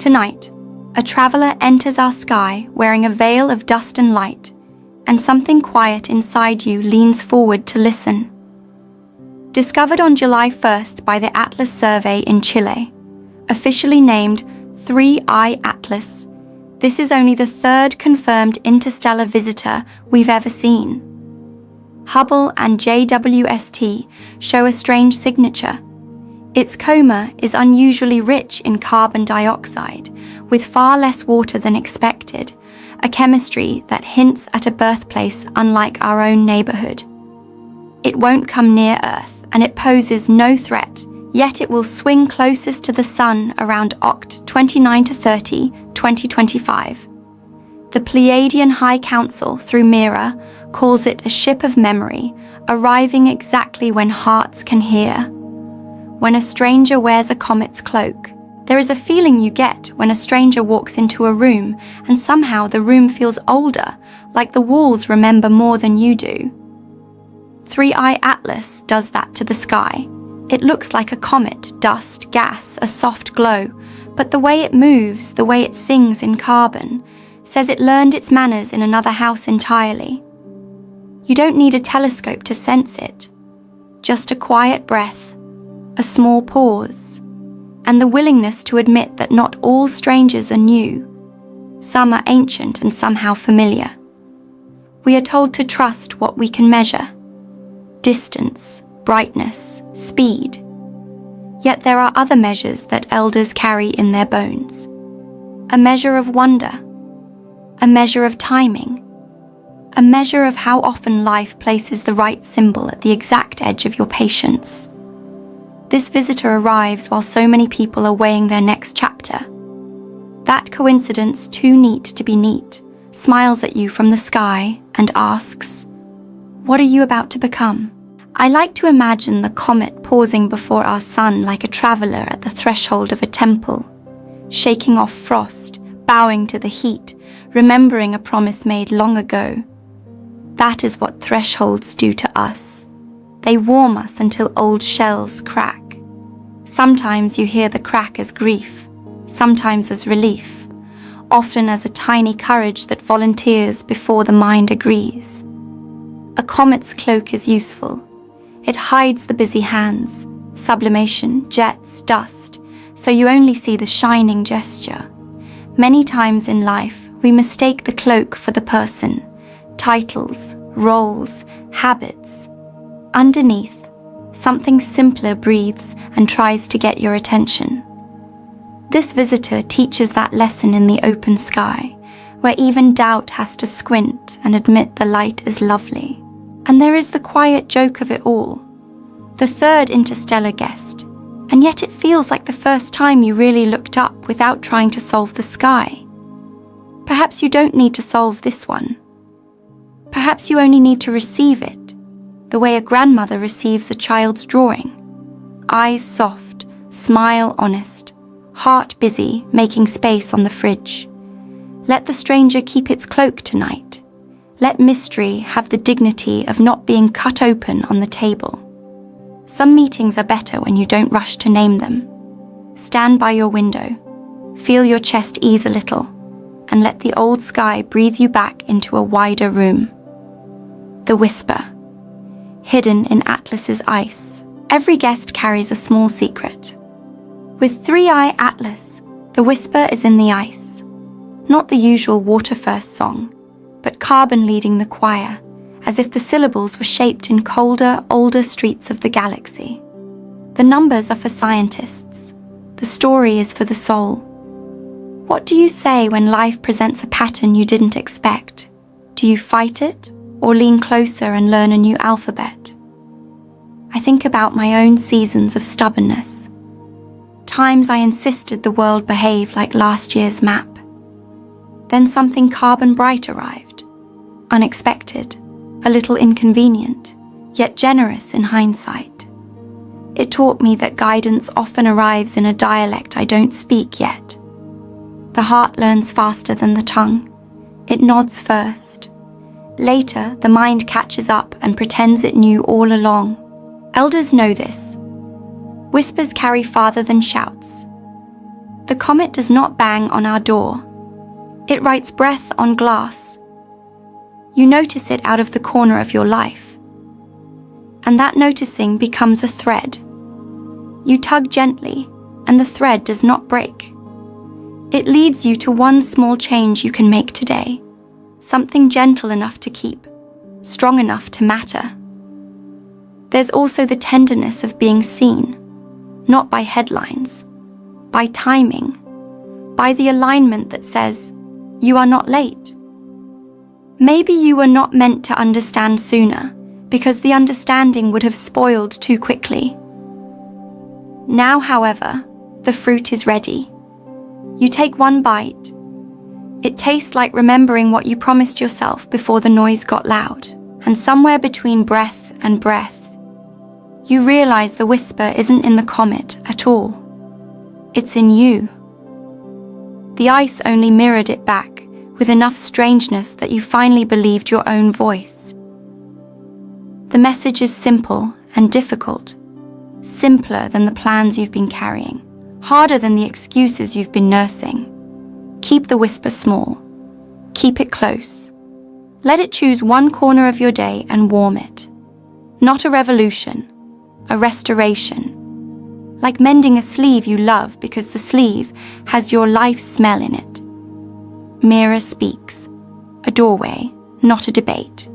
Tonight, a traveler enters our sky wearing a veil of dust and light, and something quiet inside you leans forward to listen. Discovered on July 1st by the Atlas Survey in Chile, officially named 3I Atlas, this is only the third confirmed interstellar visitor we've ever seen. Hubble and JWST show a strange signature. Its coma is unusually rich in carbon dioxide, with far less water than expected, a chemistry that hints at a birthplace unlike our own neighborhood. It won't come near Earth, and it poses no threat, yet it will swing closest to the Sun around Oct. 29-30, 2025. The Pleiadian High Council, through MIRA, calls it a ship of memory, arriving exactly when hearts can hear. When a stranger wears a comet's cloak, there is a feeling you get when a stranger walks into a room and somehow the room feels older, like the walls remember more than you do. 3I Atlas does that to the sky. It looks like a comet, dust, gas, a soft glow, but the way it moves, the way it sings in carbon, says it learned its manners in another house entirely. You don't need a telescope to sense it. Just a quiet breath, a small pause, and the willingness to admit that not all strangers are new. Some are ancient and somehow familiar. We are told to trust what we can measure: distance, brightness, speed. Yet there are other measures that elders carry in their bones. A measure of wonder, a measure of timing, a measure of how often life places the right symbol at the exact edge of your patience. This visitor arrives while so many people are weighing their next chapter. That coincidence, too neat to be neat, smiles at you from the sky and asks, "What are you about to become?" I like to imagine the comet pausing before our sun like a traveler at the threshold of a temple, shaking off frost, bowing to the heat, remembering a promise made long ago. That is what thresholds do to us. They warm us until old shells crack. Sometimes you hear the crack as grief, sometimes as relief, often as a tiny courage that volunteers before the mind agrees. A comet's cloak is useful. It hides the busy hands, sublimation, jets, dust, so you only see the shining gesture. Many times in life, we mistake the cloak for the person, titles, roles, habits. Underneath, something simpler breathes and tries to get your attention. This visitor teaches that lesson in the open sky, where even doubt has to squint and admit the light is lovely. And there is the quiet joke of it all. The third interstellar guest, and yet it feels like the first time you really looked up without trying to solve the sky. Perhaps you don't need to solve this one. Perhaps you only need to receive it, the way a grandmother receives a child's drawing. Eyes soft, smile honest, heart busy, making space on the fridge. Let the stranger keep its cloak tonight. Let mystery have the dignity of not being cut open on the table. Some meetings are better when you don't rush to name them. Stand by your window, feel your chest ease a little, and let the old sky breathe you back into a wider room. The whisper. Hidden in Atlas's ice, every guest carries a small secret. With 3I Atlas, the whisper is in the ice. Not the usual water first song, but carbon leading the choir, as if the syllables were shaped in colder, older streets of the galaxy. The numbers are for scientists. The story is for the soul. What do you say when life presents a pattern you didn't expect? Do you fight it, or lean closer and learn a new alphabet? I think about my own seasons of stubbornness. Times I insisted the world behave like last year's map. Then something carbon bright arrived. Unexpected, a little inconvenient, yet generous in hindsight. It taught me that guidance often arrives in a dialect I don't speak yet. The heart learns faster than the tongue. It nods first. Later, the mind catches up and pretends it knew all along. Elders know this. Whispers carry farther than shouts. The comet does not bang on our door. It writes breath on glass. You notice it out of the corner of your life. And that noticing becomes a thread. You tug gently, and the thread does not break. It leads you to one small change you can make today, something gentle enough to keep, strong enough to matter. There's also the tenderness of being seen, not by headlines, by timing, by the alignment that says, you are not late. Maybe you were not meant to understand sooner, because the understanding would have spoiled too quickly. Now, however, the fruit is ready. You take one bite. It tastes like remembering what you promised yourself before the noise got loud. And somewhere between breath and breath, you realize the whisper isn't in the comet at all. It's in you. The ice only mirrored it back with enough strangeness that you finally believed your own voice. The message is simple and difficult, simpler than the plans you've been carrying, harder than the excuses you've been nursing. Keep the whisper small. Keep it close. Let it choose one corner of your day and warm it. Not a revolution, a restoration. Like mending a sleeve you love because the sleeve has your life's smell in it. MIRA speaks. A doorway, not a debate.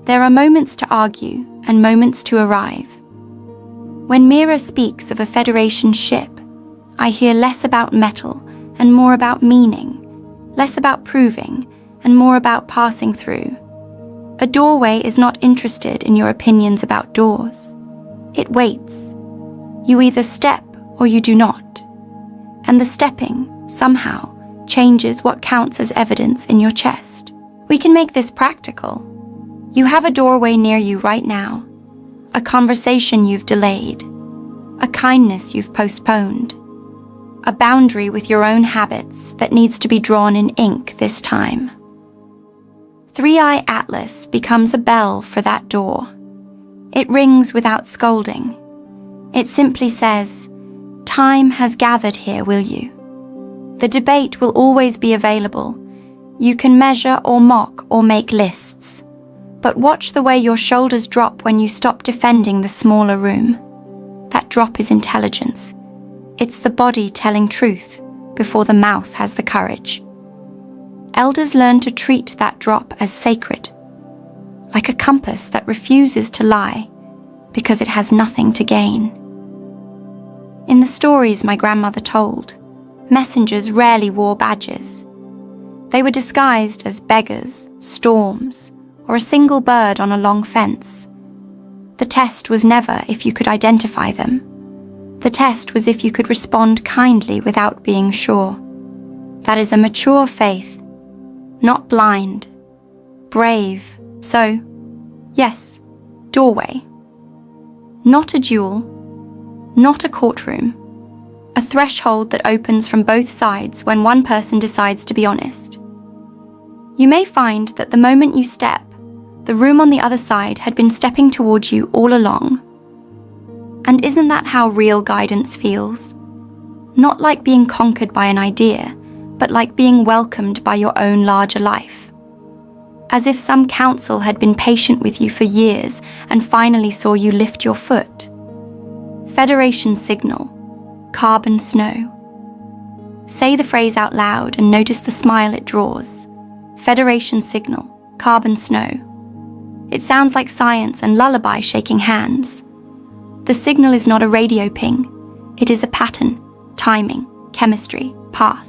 There are moments to argue and moments to arrive. When MIRA speaks of a Federation ship, I hear less about metal and more about meaning, less about proving and more about passing through. A doorway is not interested in your opinions about doors. It waits. You either step or you do not. And the stepping, somehow, changes what counts as evidence in your chest. We can make this practical. You have a doorway near you right now, a conversation you've delayed, a kindness you've postponed, a boundary with your own habits that needs to be drawn in ink this time. Three-Eye Atlas becomes a bell for that door. It rings without scolding. It simply says, "Time has gathered here, will you?" The debate will always be available. You can measure or mock or make lists. But watch the way your shoulders drop when you stop defending the smaller room. That drop is intelligence. It's the body telling truth before the mouth has the courage. Elders learn to treat that drop as sacred, like a compass that refuses to lie because it has nothing to gain. In the stories my grandmother told, messengers rarely wore badges. They were disguised as beggars, storms, or a single bird on a long fence. The test was never if you could identify them. The test was if you could respond kindly without being sure. That is a mature faith, not blind, brave. So, yes, doorway. Not a duel, not a courtroom. A threshold that opens from both sides when one person decides to be honest. You may find that the moment you step, the room on the other side had been stepping towards you all along. And isn't that how real guidance feels? Not like being conquered by an idea, but like being welcomed by your own larger life. As if some council had been patient with you for years and finally saw you lift your foot. Federation signal. Carbon snow. Say the phrase out loud and notice the smile it draws. Federation signal, carbon snow. It sounds like science and lullaby shaking hands. The signal is not a radio ping. It is a pattern, timing, chemistry, path.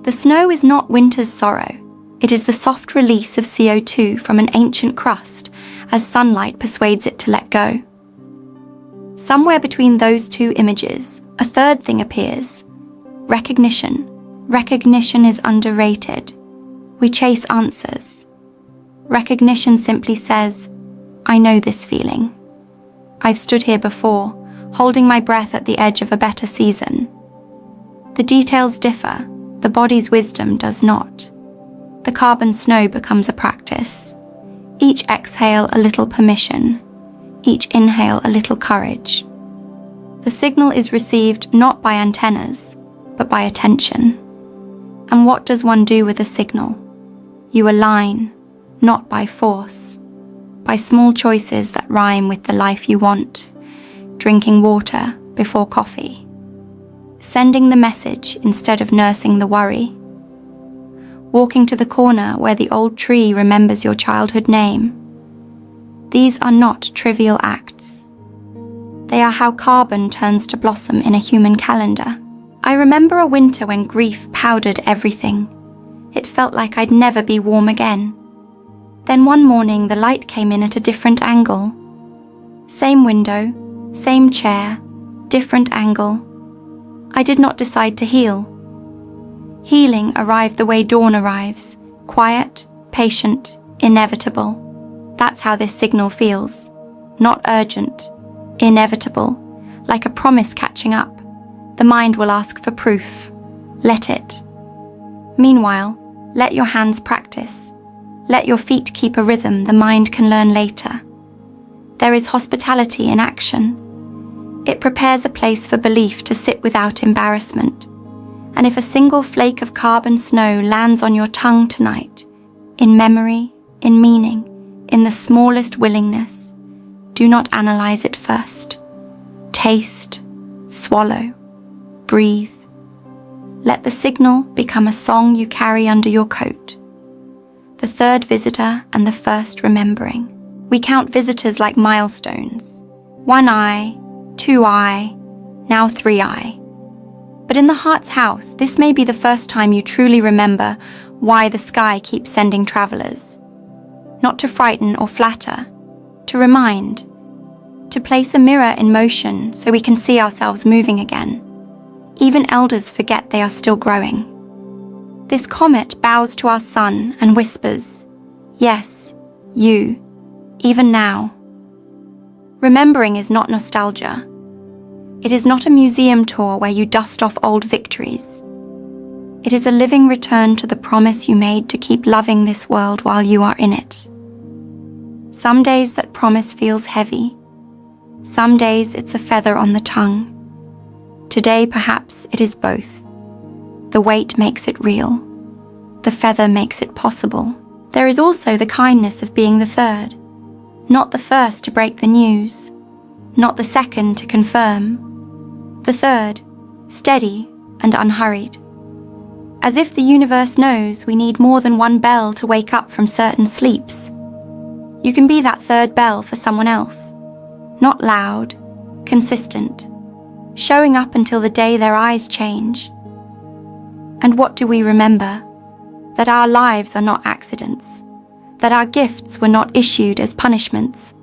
The snow is not winter's sorrow. It is the soft release of CO2 from an ancient crust as sunlight persuades it to let go. Somewhere between those two images, a third thing appears. Recognition. Recognition is underrated. We chase answers. Recognition simply says, I know this feeling. I've stood here before, holding my breath at the edge of a better season. The details differ, the body's wisdom does not. The carbon snow becomes a practice. Each exhale a little permission. Each inhale a little courage. The The signal is received not by antennas, but by attention. And what does one do with a signal? You align, not by force, by small choices that rhyme with the life you want, drinking water before coffee, sending the message instead of nursing the worry, walking to the corner where the old tree remembers your childhood name. These are not trivial acts. They are how carbon turns to blossom in a human calendar. I remember a winter when grief powdered everything. It felt like I'd never be warm again. Then one morning the light came in at a different angle. Same window, same chair, different angle. I did not decide to heal. Healing arrived the way dawn arrives, quiet, patient, inevitable. That's how this signal feels. Not urgent, inevitable, like a promise catching up. The mind will ask for proof. Let it. Meanwhile, let your hands practice. Let your feet keep a rhythm the mind can learn later. There is hospitality in action. It prepares a place for belief to sit without embarrassment. And if a single flake of carbon snow lands on your tongue tonight, in memory, in meaning, in the smallest willingness, do not analyze it first. Taste, swallow, breathe. Let the signal become a song you carry under your coat. The third visitor and the first remembering. We count visitors like milestones. 1 eye, 2 eye, now 3 eye. But in the heart's house, this may be the first time you truly remember why the sky keeps sending travelers. Not to frighten or flatter, to remind, to place a mirror in motion so we can see ourselves moving again. Even elders forget they are still growing. This comet bows to our sun and whispers, yes, you, even now. Remembering is not nostalgia. It is not a museum tour where you dust off old victories. It is a living return to the promise you made to keep loving this world while you are in it. Some days that promise feels heavy. Some days it's a feather on the tongue. Today, perhaps, it is both. The weight makes it real. The feather makes it possible. There is also the kindness of being the third. Not the first to break the news. Not the second to confirm. The third, steady and unhurried. As if the universe knows we need more than one bell to wake up from certain sleeps. You can be that third bell for someone else. Not loud, consistent. Showing up until the day their eyes change. And what do we remember? That our lives are not accidents. That our gifts were not issued as punishments.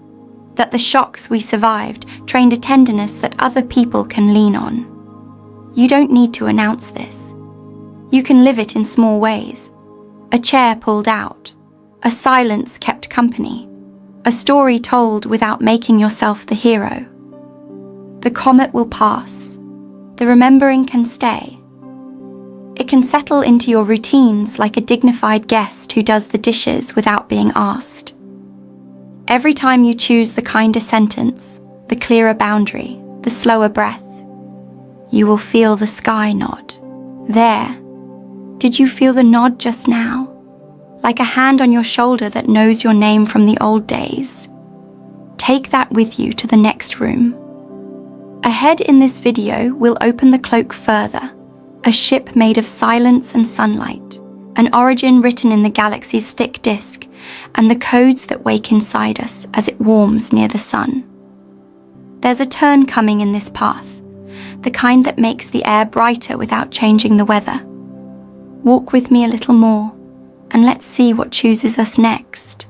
That the shocks we survived trained a tenderness that other people can lean on. You don't need to announce this. You can live it in small ways. A chair pulled out. A silence kept company. A story told without making yourself the hero. The comet will pass. The remembering can stay. It can settle into your routines like a dignified guest who does the dishes without being asked. Every time you choose the kinder sentence, the clearer boundary, the slower breath, you will feel the sky nod. There. Did you feel the nod just now? Like a hand on your shoulder that knows your name from the old days. Take that with you to the next room. Ahead in this video, we'll open the cloak further. A ship made of silence and sunlight, an origin written in the galaxy's thick disk, and the codes that wake inside us as it warms near the sun. There's a turn coming in this path, the kind that makes the air brighter without changing the weather. Walk with me a little more, and let's see what chooses us next.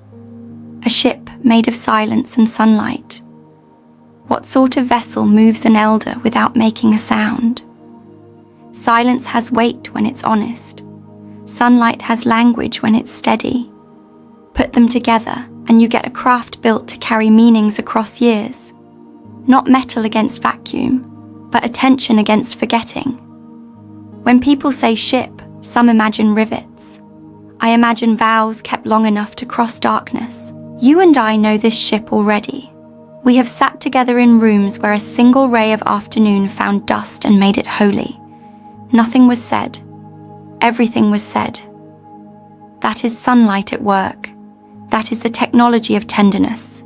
A ship made of silence and sunlight. What sort of vessel moves an elder without making a sound? Silence has weight when it's honest. Sunlight has language when it's steady. Put them together and you get a craft built to carry meanings across years. Not metal against vacuum, but attention against forgetting. When people say ship, some imagine rivets. I imagine vows kept long enough to cross darkness. You and I know this ship already. We have sat together in rooms where a single ray of afternoon found dust and made it holy. Nothing was said. Everything was said. That is sunlight at work. That is the technology of tenderness.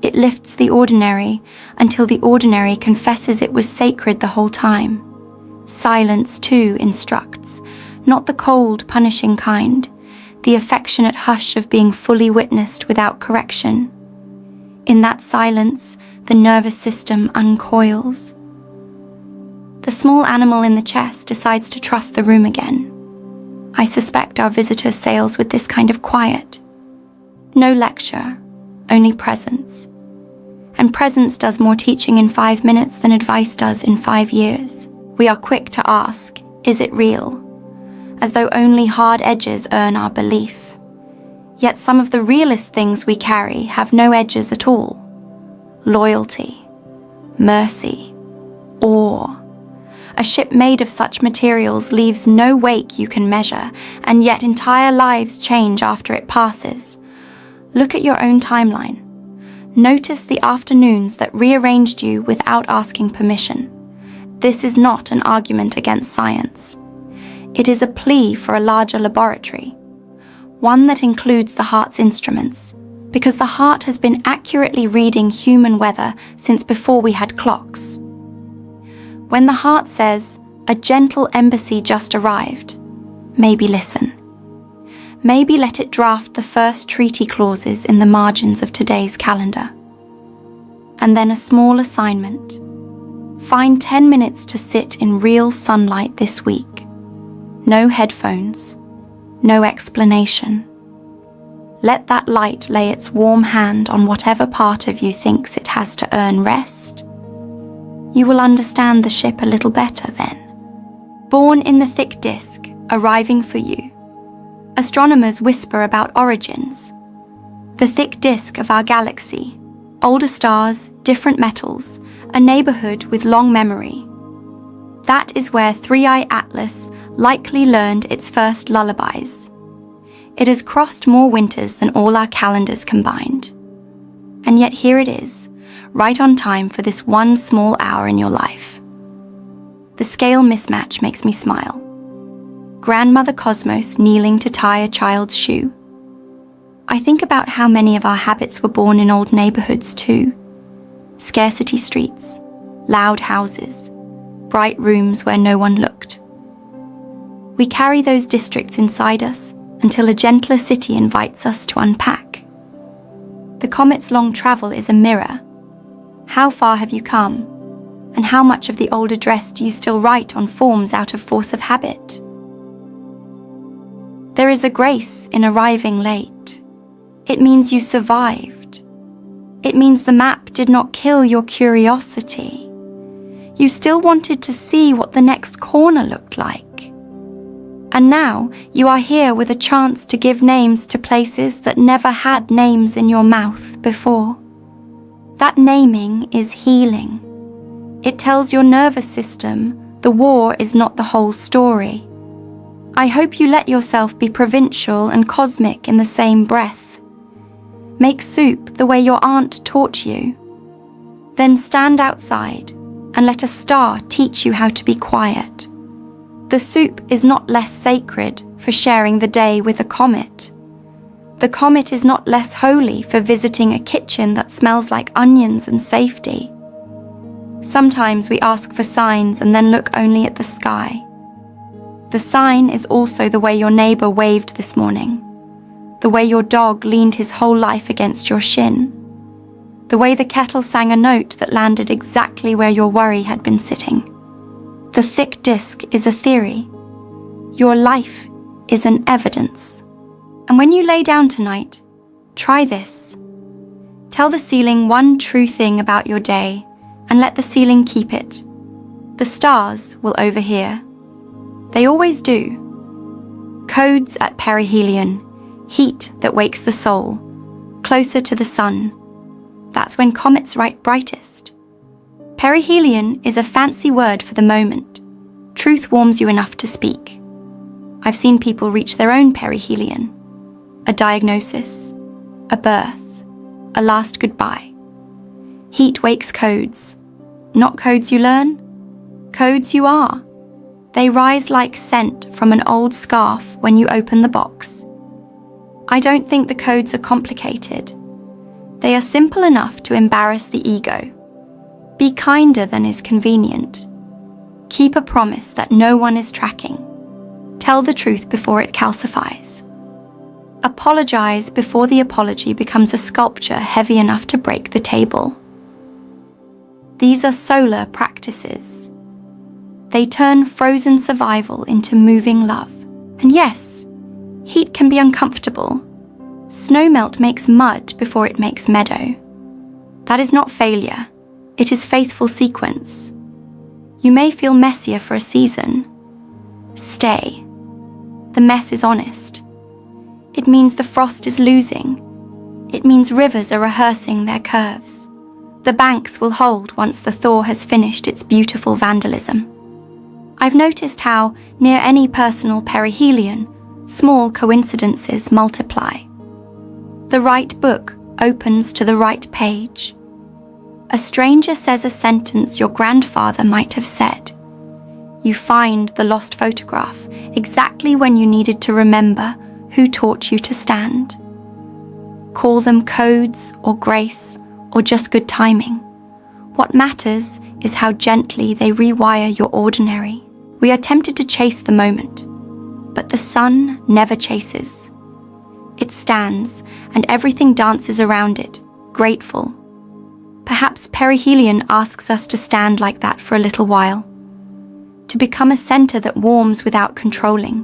It lifts the ordinary until the ordinary confesses it was sacred the whole time. Silence, too, instructs, not the cold, punishing kind, the affectionate hush of being fully witnessed without correction. In that silence, the nervous system uncoils. The small animal in the chest decides to trust the room again. I suspect our visitor sails with this kind of quiet. No lecture, only presence. And presence does more teaching in 5 minutes than advice does in 5 years. We are quick to ask, is it real? As though only hard edges earn our belief. Yet some of the realest things we carry have no edges at all. Loyalty, mercy, awe. A ship made of such materials leaves no wake you can measure, and yet entire lives change after it passes. Look at your own timeline. Notice the afternoons that rearranged you without asking permission. This is not an argument against science. It is a plea for a larger laboratory, one that includes the heart's instruments, because the heart has been accurately reading human weather since before we had clocks. When the heart says, a gentle embassy just arrived, maybe listen. Maybe let it draft the first treaty clauses in the margins of today's calendar. And then a small assignment. Find 10 minutes to sit in real sunlight this week. No headphones, no explanation. Let that light lay its warm hand on whatever part of you thinks it has to earn rest. You will understand the ship a little better then. Born in the thick disk, arriving for you. Astronomers whisper about origins. The thick disk of our galaxy, older stars, different metals, a neighborhood with long memory. That is where Three-Eye Atlas likely learned its first lullabies. It has crossed more winters than all our calendars combined. And yet here it is, right on time for this one small hour in your life. The scale mismatch makes me smile. Grandmother Cosmos kneeling to tie a child's shoe. I think about how many of our habits were born in old neighborhoods too. Scarcity streets, loud houses, bright rooms where no one looked. We carry those districts inside us until a gentler city invites us to unpack. The comet's long travel is a mirror. How far have you come? And how much of the old address do you still write on forms out of force of habit? There is a grace in arriving late. It means you survived. It means the map did not kill your curiosity. You still wanted to see what the next corner looked like. And now you are here with a chance to give names to places that never had names in your mouth before. That naming is healing. It tells your nervous system the war is not the whole story. I hope you let yourself be provincial and cosmic in the same breath. Make soup the way your aunt taught you. Then stand outside and let a star teach you how to be quiet. The soup is not less sacred for sharing the day with a comet. The comet is not less holy for visiting a kitchen that smells like onions and safety. Sometimes we ask for signs and then look only at the sky. The sign is also the way your neighbor waved this morning, the way your dog leaned his whole life against your shin, the way the kettle sang a note that landed exactly where your worry had been sitting. The thick disk is a theory. Your life is an evidence. And when you lay down tonight, try this. Tell the ceiling one true thing about your day and let the ceiling keep it. The stars will overhear. They always do. Codes at Perihelion, heat that wakes the soul, closer to the sun. That's when comets write brightest. Perihelion is a fancy word for the moment. Truth warms you enough to speak. I've seen people reach their own perihelion. A diagnosis, a birth, a last goodbye. Heat wakes codes. Not codes you learn, codes you are. They rise like scent from an old scarf when you open the box. I don't think the codes are complicated. They are simple enough to embarrass the ego. Be kinder than is convenient. Keep a promise that no one is tracking. Tell the truth before it calcifies. Apologize before the apology becomes a sculpture heavy enough to break the table. These are solar practices. They turn frozen survival into moving love. And yes, heat can be uncomfortable. Snowmelt makes mud before it makes meadow. That is not failure. It is faithful sequence. You may feel messier for a season. Stay. The mess is honest. It means the frost is losing. It means rivers are rehearsing their curves. The banks will hold once the thaw has finished its beautiful vandalism. I've noticed how, near any personal perihelion, small coincidences multiply. The right book opens to the right page. A stranger says a sentence your grandfather might have said. You find the lost photograph exactly when you needed to remember who taught you to stand. Call them codes or grace or just good timing. What matters is how gently they rewire your ordinary. We are tempted to chase the moment, but the sun never chases. It stands, and everything dances around it, grateful. Perhaps Perihelion asks us to stand like that for a little while, to become a center that warms without controlling,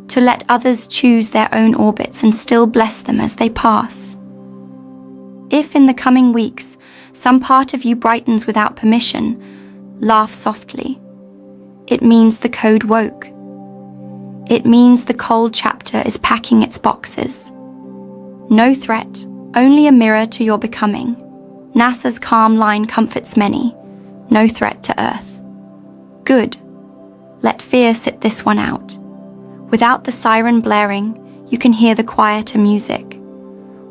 to let others choose their own orbits and still bless them as they pass. If in the coming weeks some part of you brightens without permission, laugh softly. It means the code woke. It means the cold chapter is packing its boxes. No threat, only a mirror to your becoming. NASA's calm line comforts many. No threat to Earth. Good. Let fear sit this one out. Without the siren blaring, you can hear the quieter music.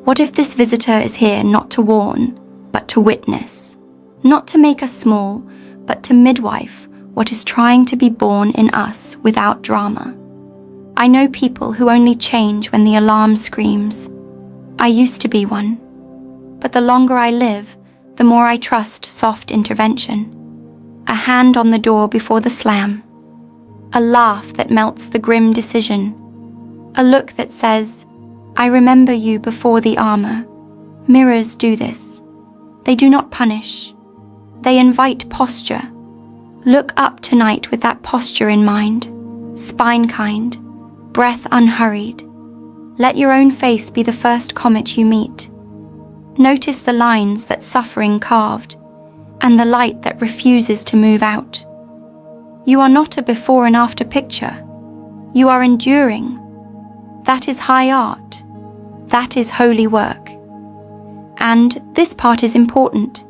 What if this visitor is here not to warn, but to witness? Not to make us small, but to midwife what is trying to be born in us without drama. I know people who only change when the alarm screams. I used to be one. But the longer I live, the more I trust soft intervention. A hand on the door before the slam. A laugh that melts the grim decision. A look that says, I remember you before the armor. Mirrors do this. They do not punish. They invite posture. Look up tonight with that posture in mind. Spine kind. Breath unhurried. Let your own face be the first comet you meet. Notice the lines that suffering carved, and the light that refuses to move out. You are not a before and after picture. You are enduring. That is high art. That is holy work. And this part is important.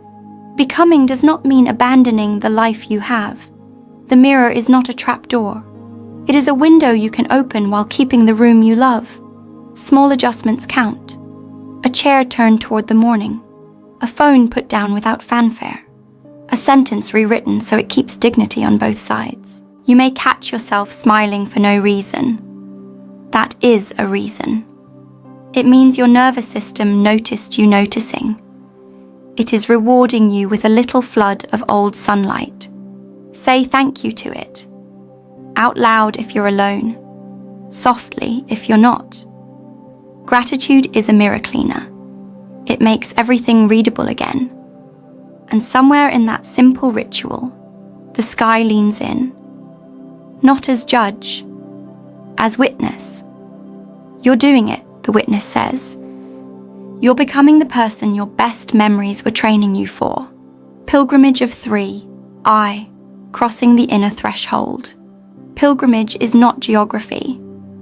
Becoming does not mean abandoning the life you have. The mirror is not a trapdoor. It is a window you can open while keeping the room you love. Small adjustments count. A chair turned toward the morning. A phone put down without fanfare. A sentence rewritten so it keeps dignity on both sides. You may catch yourself smiling for no reason. That is a reason. It means your nervous system noticed you noticing. It is rewarding you with a little flood of old sunlight. Say thank you to it. Out loud if you're alone. Softly if you're not. Gratitude is a mirror cleaner. It makes everything readable again. And somewhere in that simple ritual, the sky leans in. Not as judge, as witness. You're doing it, the witness says. You're becoming the person your best memories were training you for. Pilgrimage of 3, I, crossing the inner threshold. Pilgrimage is not geography.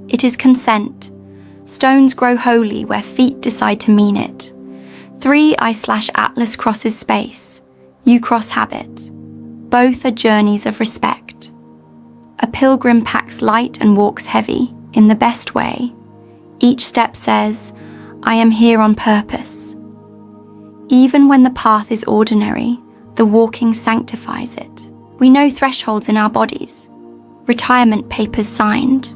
It is consent. Stones grow holy where feet decide to mean it. 3 I/Atlas crosses space. You cross habit. Both are journeys of respect. A pilgrim packs light and walks heavy, in the best way. Each step says, I am here on purpose. Even when the path is ordinary, the walking sanctifies it. We know thresholds in our bodies, retirement papers signed,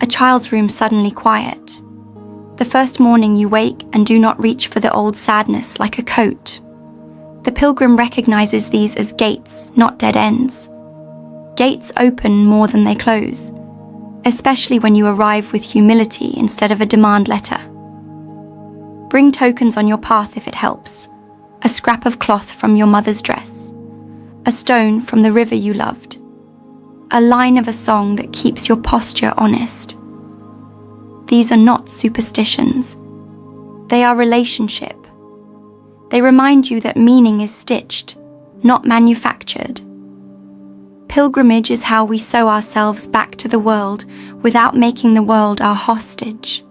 a child's room suddenly quiet, the first morning you wake and do not reach for the old sadness like a coat. The pilgrim recognizes these as gates, not dead ends. Gates open more than they close, especially when you arrive with humility instead of a demand letter. Bring tokens on your path if it helps. A scrap of cloth from your mother's dress, a stone from the river you loved, a line of a song that keeps your posture honest. These are not superstitions. They are relationship. They remind you that meaning is stitched, not manufactured. Pilgrimage is how we sew ourselves back to the world without making the world our hostage.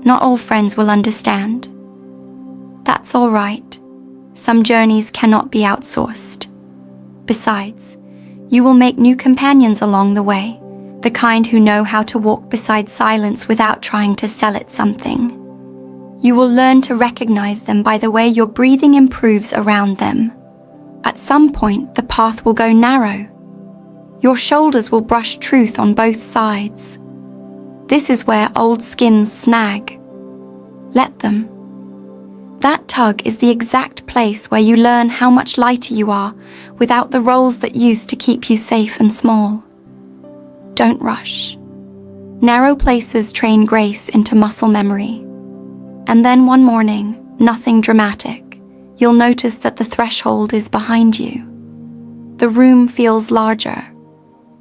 Not all friends will understand. That's all right. Some journeys cannot be outsourced. Besides, you will make new companions along the way, the kind who know how to walk beside silence without trying to sell it something. You will learn to recognize them by the way your breathing improves around them. At some point, the path will go narrow. Your shoulders will brush truth on both sides. This is where old skins snag. Let them. That tug is the exact place where you learn how much lighter you are without the roles that used to keep you safe and small. Don't rush. Narrow places train grace into muscle memory. And then one morning, nothing dramatic, you'll notice that the threshold is behind you. The room feels larger.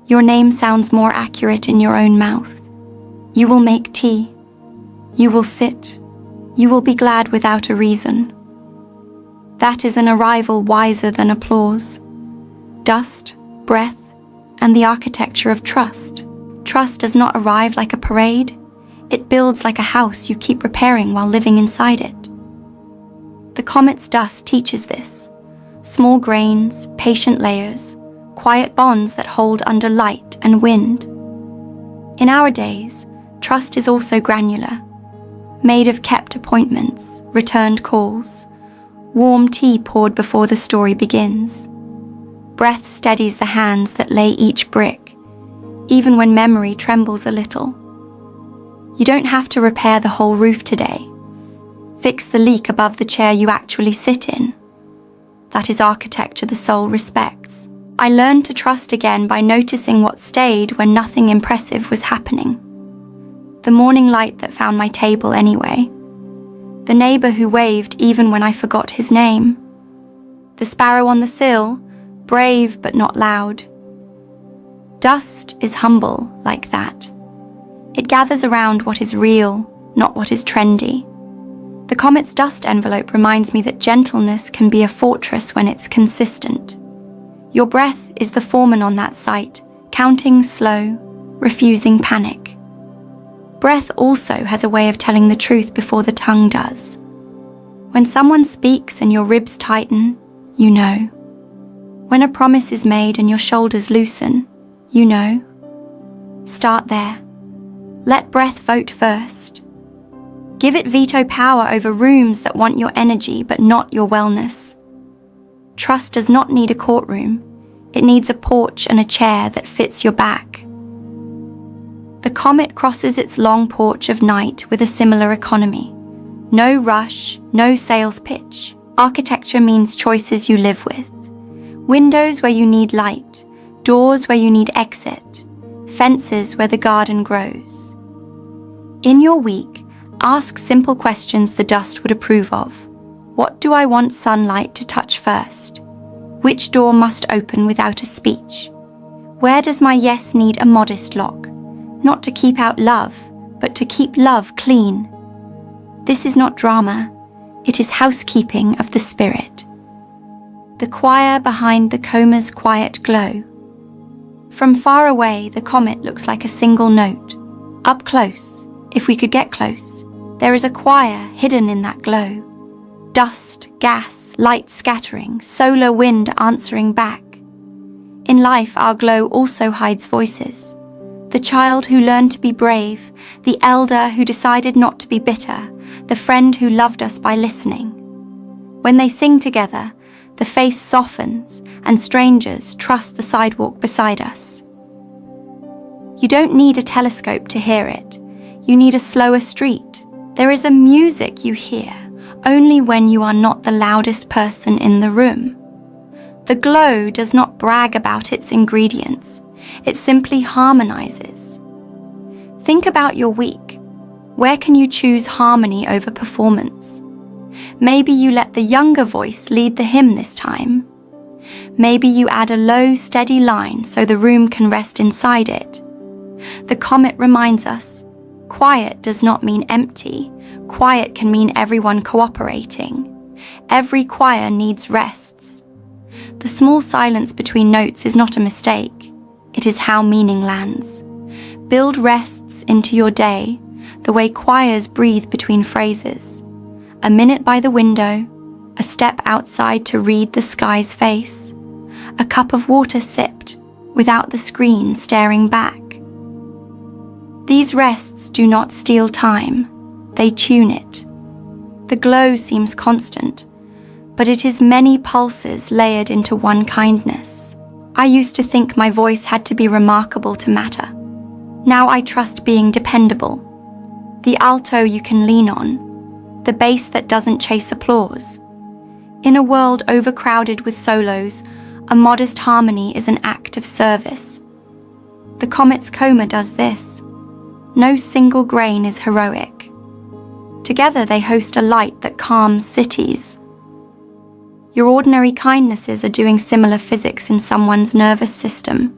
Your name sounds more accurate in your own mouth. You will make tea. You will sit. You will be glad without a reason. That is an arrival wiser than applause. Dust, breath, and the architecture of trust. Trust does not arrive like a parade. It builds like a house you keep repairing while living inside it. The comet's dust teaches this. Small grains, patient layers, quiet bonds that hold under light and wind. In our days, trust is also granular, made of kept appointments, returned calls, warm tea poured before the story begins. Breath steadies the hands that lay each brick, even when memory trembles a little. You don't have to repair the whole roof today. Fix the leak above the chair you actually sit in. That is architecture the soul respects. I learned to trust again by noticing what stayed when nothing impressive was happening. The morning light that found my table anyway. The neighbor who waved even when I forgot his name. The sparrow on the sill, brave but not loud. Dust is humble like that. It gathers around what is real, not what is trendy. The comet's dust envelope reminds me that gentleness can be a fortress when it's consistent. Your breath is the foreman on that site, counting slow, refusing panic. Breath also has a way of telling the truth before the tongue does. When someone speaks and your ribs tighten, you know. When a promise is made and your shoulders loosen, you know. Start there. Let breath vote first. Give it veto power over rooms that want your energy but not your wellness. Trust does not need a courtroom. It needs a porch and a chair that fits your back. The comet crosses its long porch of night with a similar economy. No rush, no sales pitch. Architecture means choices you live with. Windows where you need light, doors where you need exit, fences where the garden grows. In your week, ask simple questions the dust would approve of. What do I want sunlight to touch first? Which door must open without a speech? Where does my yes need a modest lock? Not to keep out love, but to keep love clean. This is not drama. It is housekeeping of the spirit. The choir behind the coma's quiet glow. From far away, the comet looks like a single note. Up close, if we could get close, there is a choir hidden in that glow. Dust, gas, light scattering, solar wind answering back. In life, our glow also hides voices. The child who learned to be brave, the elder who decided not to be bitter, the friend who loved us by listening. When they sing together, the face softens and strangers trust the sidewalk beside us. You don't need a telescope to hear it. You need a slower street. There is a music you hear only when you are not the loudest person in the room. The glow does not brag about its ingredients. It simply harmonizes. Think about your week. Where can you choose harmony over performance? Maybe you let the younger voice lead the hymn this time. Maybe you add a low, steady line so the room can rest inside it. The comet reminds us, quiet does not mean empty. Quiet can mean everyone cooperating. Every choir needs rests. The small silence between notes is not a mistake. It is how meaning lands. Build rests into your day, the way choirs breathe between phrases. A minute by the window, a step outside to read the sky's face, a cup of water sipped without the screen staring back. These rests do not steal time, they tune it. The glow seems constant, but it is many pulses layered into one kindness. I used to think my voice had to be remarkable to matter. Now I trust being dependable. The alto you can lean on, the bass that doesn't chase applause. In a world overcrowded with solos, a modest harmony is an act of service. The comet's coma does this. No single grain is heroic. Together they host a light that calms cities. Your ordinary kindnesses are doing similar physics in someone's nervous system.